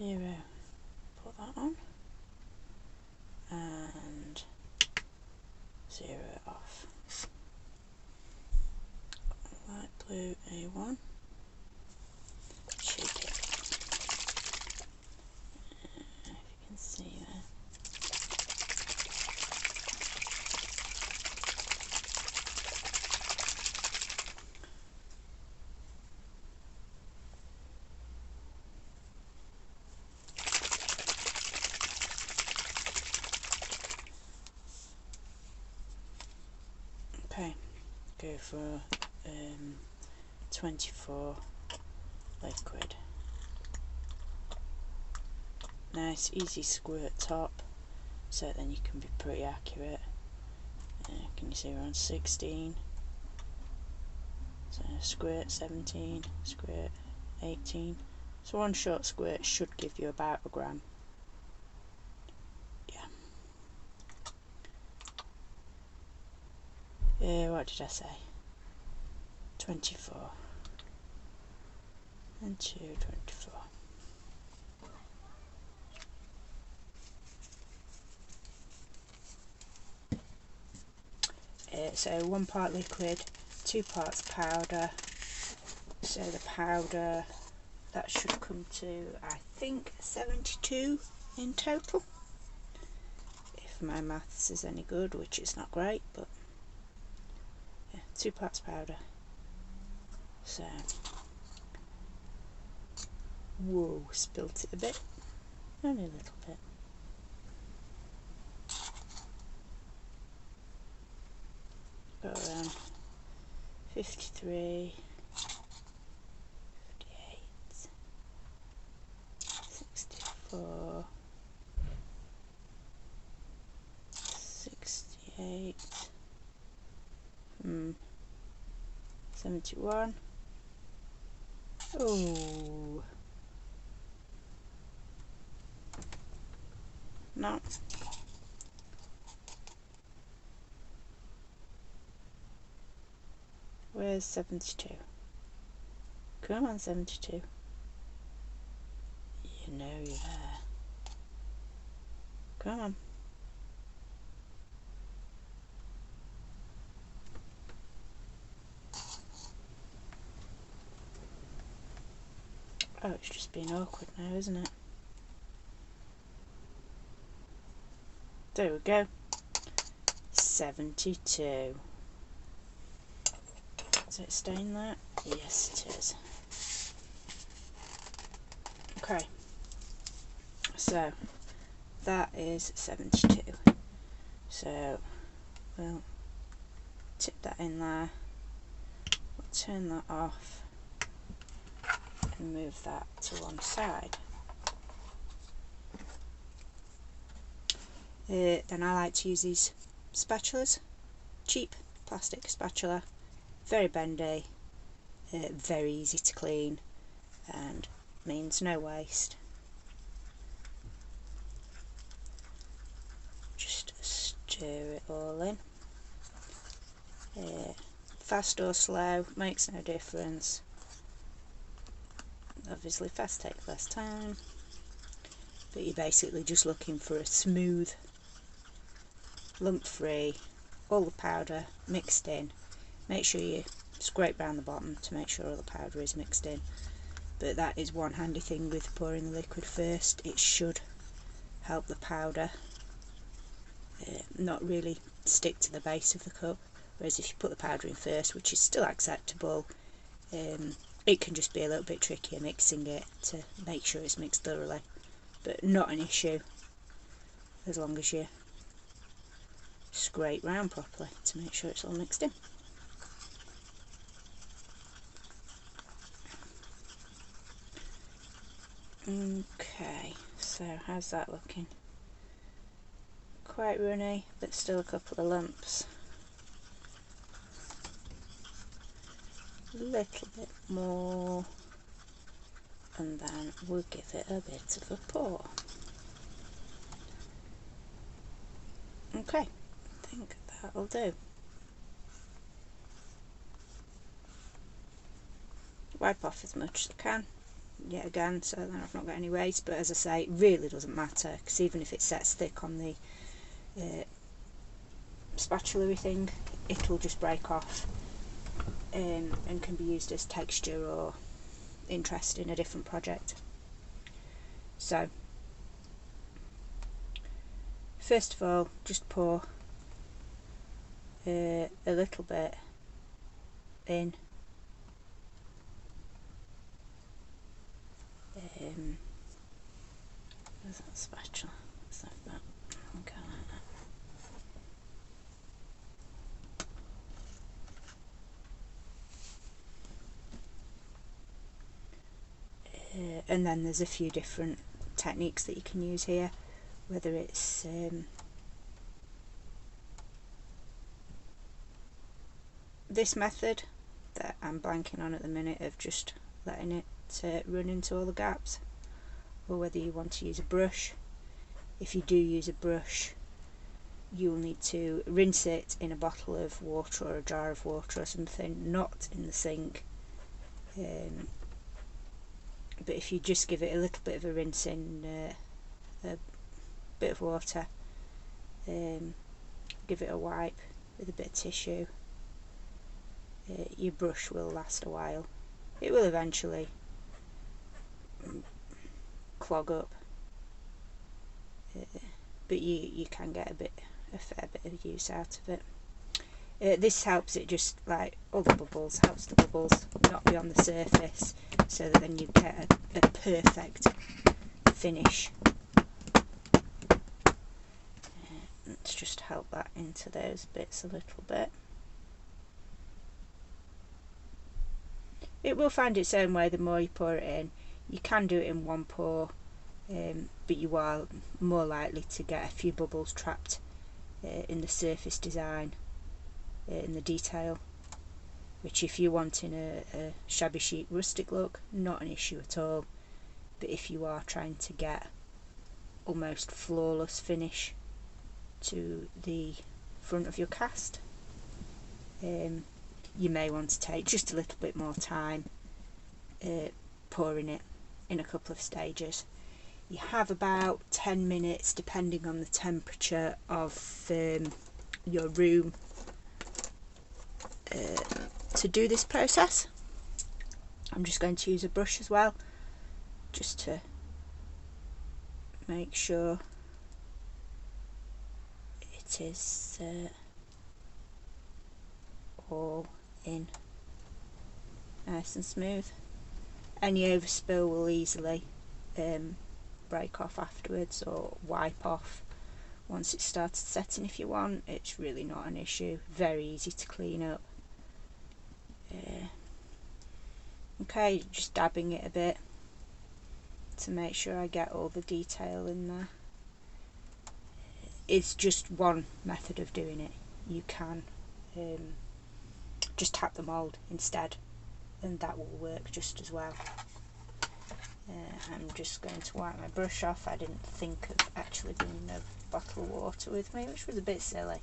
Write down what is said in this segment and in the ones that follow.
0, put that on, and 0 off. Light blue A1, shake it, if you can see there. Okay, go for 24 liquid. Nice easy squirt top, so then you can be pretty accurate. Can you see we're on 16? So squirt 17, squirt 18. So one short squirt should give you about a gram. What did I say? 24. And 2, 24. So 1 part liquid, 2 parts powder. So the powder, that should come to, I think, 72 in total. If my maths is any good, which is not great, but yeah, 2 parts powder. So, whoa, spilt it a bit, only a little bit. Got around 53, 58, 64, 68, 71. Oh no. Where's 72? Come on, 72. You know you're there. Come on. Oh, it's just being awkward now, isn't it? There we go. 72. Is it staying there? Yes, it is. Okay. So, that is 72. So, we'll tip that in there. We'll turn that off and move that to one side. Then I like to use these spatulas, cheap plastic spatula, very bendy, very easy to clean, and means no waste. Just stir it all in. Fast or slow makes no difference. Obviously fast takes less time, but you're basically just looking for a smooth, lump free, all the powder mixed in. Make sure you scrape round the bottom to make sure all the powder is mixed in. But that is one handy thing with pouring the liquid first. It should help the powder not really stick to the base of the cup, whereas if you put the powder in first, which is still acceptable, it can just be a little bit trickier mixing it to make sure it's mixed thoroughly, but not an issue as long as you scrape round properly to make sure it's all mixed in. Okay, so how's that looking? Quite runny, but still a couple of lumps. A little bit more, and then we'll give it a bit of a pour. Okay, I think that'll do. Wipe off as much as I can, yet again, so then I've not got any waste. But as I say, it really doesn't matter, because even if it sets thick on the spatula thing, it'll just break off and can be used as texture or interest in a different project. So first of all, just pour a little bit in. Where's that spatula? Let's have that. Okay, like that. And then there's a few different techniques that you can use here, whether it's this method that I'm blanking on at the minute of just letting it run into all the gaps, or whether you want to use a brush. If you do use a brush, you'll need to rinse it in a bottle of water or a jar of water or something, not in the sink. But if you just give it a little bit of a rinse in a bit of water, give it a wipe with a bit of tissue, your brush will last a while. It will eventually clog up, but you can get a fair bit of use out of it. This helps it just, like all the bubbles, helps the bubbles not be on the surface, so that then you get a perfect finish. Let's just help that into those bits a little bit. It will find its own way the more you pour it in. You can do it in one pour, but you are more likely to get a few bubbles trapped in the surface design, in the detail, which if you're wanting a shabby chic rustic look, not an issue at all. But if you are trying to get almost flawless finish to the front of your cast, you may want to take just a little bit more time pouring it in a couple of stages. You have about 10 minutes, depending on the temperature of your room, to do this process. I'm just going to use a brush as well, just to make sure it is all in nice and smooth. Any overspill will easily break off afterwards, or wipe off once it's started setting if you want. It's really not an issue, very easy to clean up. Okay, just dabbing it a bit to make sure I get all the detail in there. It's just one method of doing it. You can just tap the mould instead, and that will work just as well. I'm just going to wipe my brush off. I didn't think of actually bringing a bottle of water with me, which was a bit silly.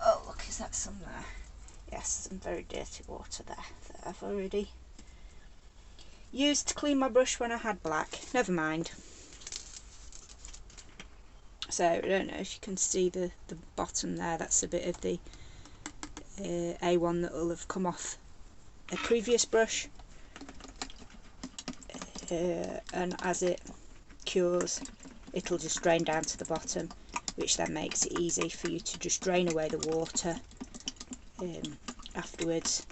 Oh look, is that some there? Yes, some very dirty water there that I've already used to clean my brush when I had black. Never mind. So I don't know if you can see the bottom there, that's a bit of the A1 that will have come off a previous brush, and as it cures it'll just drain down to the bottom, which then makes it easy for you to just drain away the water afterwards,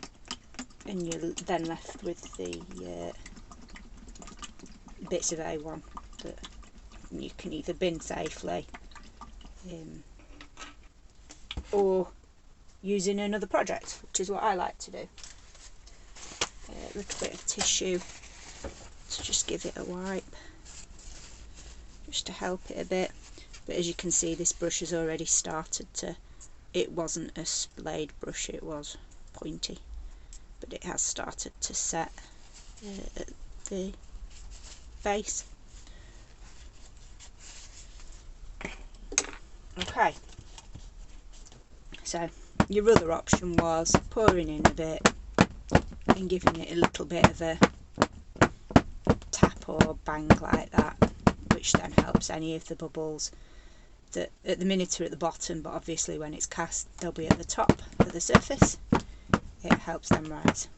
and you're then left with the bits of A1 that you can either bin safely or use in another project, which is what I like to do. A little bit of tissue to just give it a wipe, just to help it a bit. But as you can see, this brush has already started to, it wasn't a splayed brush, it was pointy, but it has started to set at the base. Okay, so your other option was pouring in a bit and giving it a little bit of a pour bang like that, which then helps any of the bubbles that at the minute are at the bottom, but obviously when it's cast they'll be at the top of the surface. It helps them rise.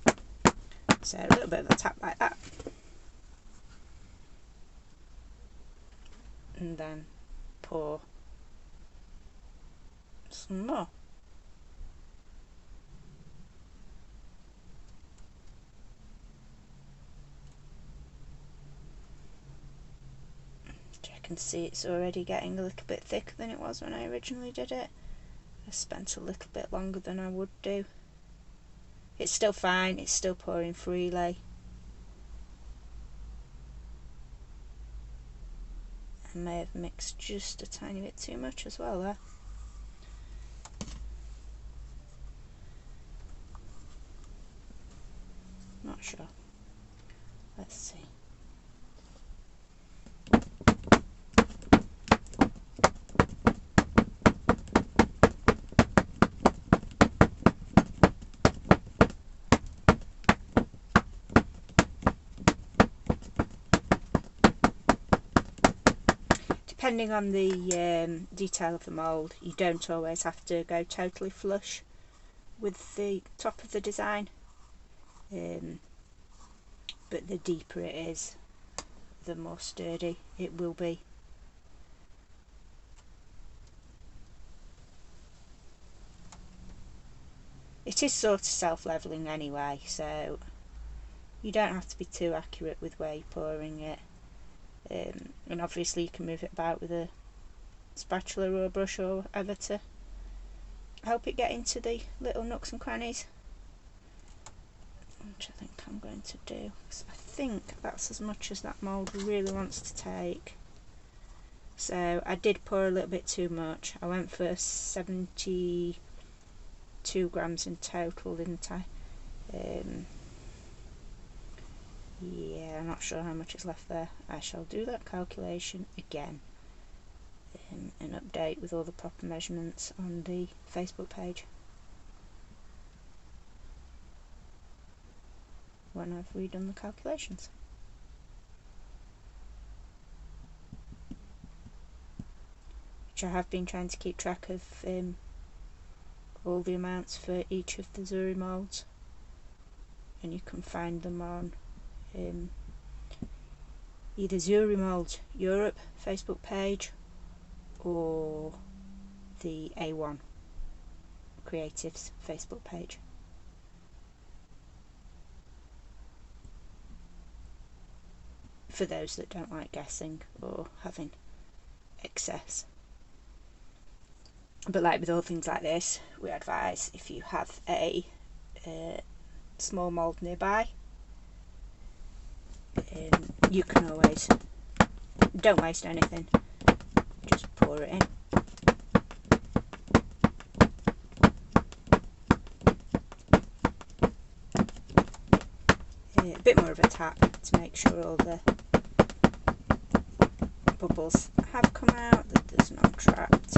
So a little bit of a tap like that, and then pour some more. I can see it's already getting a little bit thicker than it was when I originally did it. I spent a little bit longer than I would do. It's still fine, it's still pouring freely. I may have mixed just a tiny bit too much as well there. Not sure. Let's see. Depending on the detail of the mould, you don't always have to go totally flush with the top of the design, but the deeper it is, the more sturdy it will be. It is sort of self-levelling anyway, so you don't have to be too accurate with where you're pouring it. And obviously you can move it about with a spatula or a brush or whatever to help it get into the little nooks and crannies, which I think I'm going to do, because I think that's as much as that mould really wants to take. So I did pour a little bit too much. I went for 72 grams in total, didn't I? Yeah, I'm not sure how much is left there. I shall do that calculation again and update with all the proper measurements on the Facebook page when I've redone the calculations. Which I have been trying to keep track of all the amounts for each of the Zuri moulds, and you can find them on either Zuri Mould Europe Facebook page or the A1 Creatives Facebook page. For those that don't like guessing or having excess. But like with all things like this, we advise if you have a small mould nearby, you can always, don't waste anything, just pour it in. A bit more of a tap to make sure all the bubbles have come out, that there's not trapped.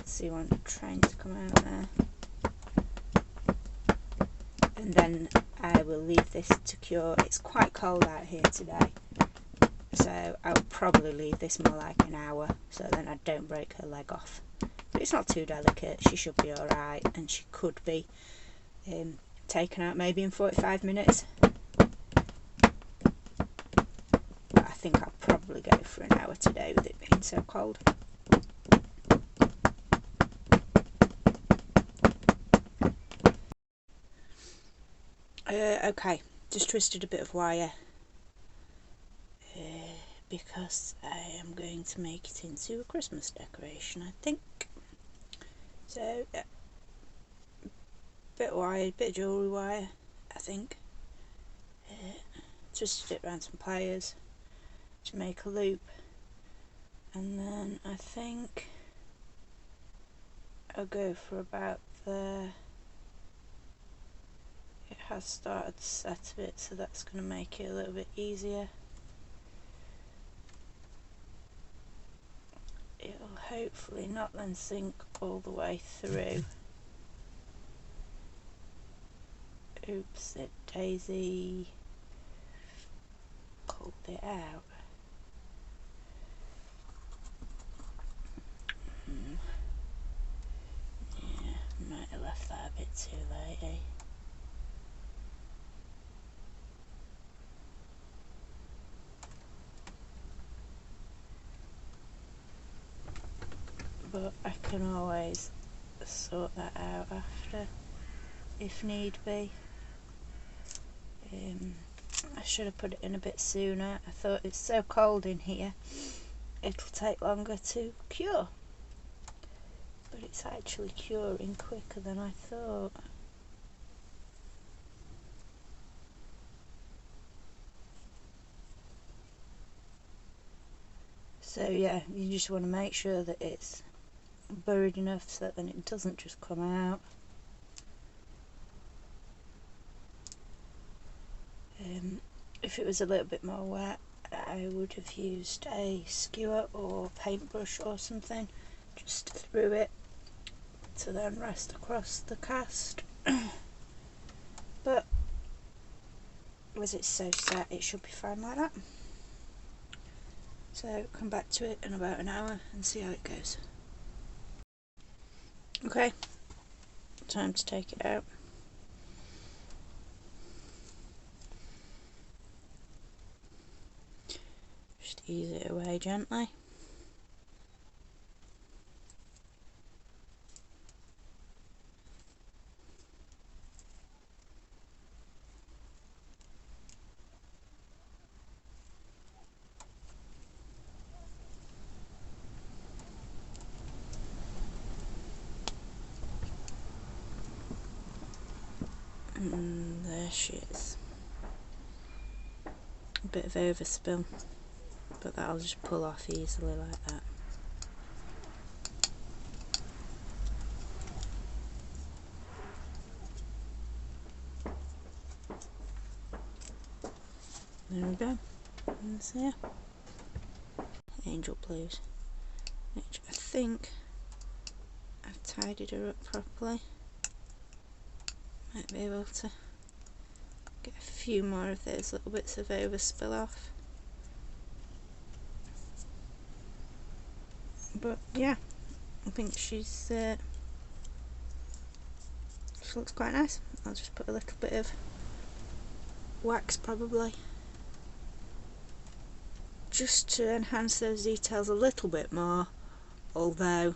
See one trying to come out there. And then I will leave this to cure. It's quite cold out here today, so I'll probably leave this more like an hour, so then I don't break her leg off. But it's not too delicate, she should be alright, and she could be taken out maybe in 45 minutes. But I think I'll probably go for an hour today with it being so cold. Okay, just twisted a bit of wire because I am going to make it into a Christmas decoration, I think. So, bit of wire, bit of jewellery wire, I think. Twisted it around some pliers to make a loop, and then I think I'll go for about there. It has started to set a bit, so that's going to make it a little bit easier. It'll hopefully not then sink all the way through. Oops, it daisy. culled it out. Yeah, might have left that a bit too late, eh? But I can always sort that out after, if need be. I should have put it in a bit sooner. I thought it's so cold in here, it'll take longer to cure. But it's actually curing quicker than I thought. So yeah, you just want to make sure that it's buried enough so that then it doesn't just come out. If it was a little bit more wet, I would have used a skewer or paintbrush or something just through it to then rest across the cast. But as it's so set, it should be fine like that. So come back to it in about an hour and see how it goes. Okay, time to take it out. Just ease it away gently. And there she is. A bit of overspill, but that'll just pull off easily like that. There we go. And there. Angel Blues, which I think I've tidied her up properly. Might be able to get a few more of those little bits of overspill off. But yeah, I think she looks quite nice. I'll just put a little bit of wax probably, just to enhance those details a little bit more, although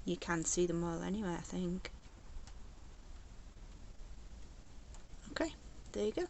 you can see them well anyway, I think. Okay, there you go.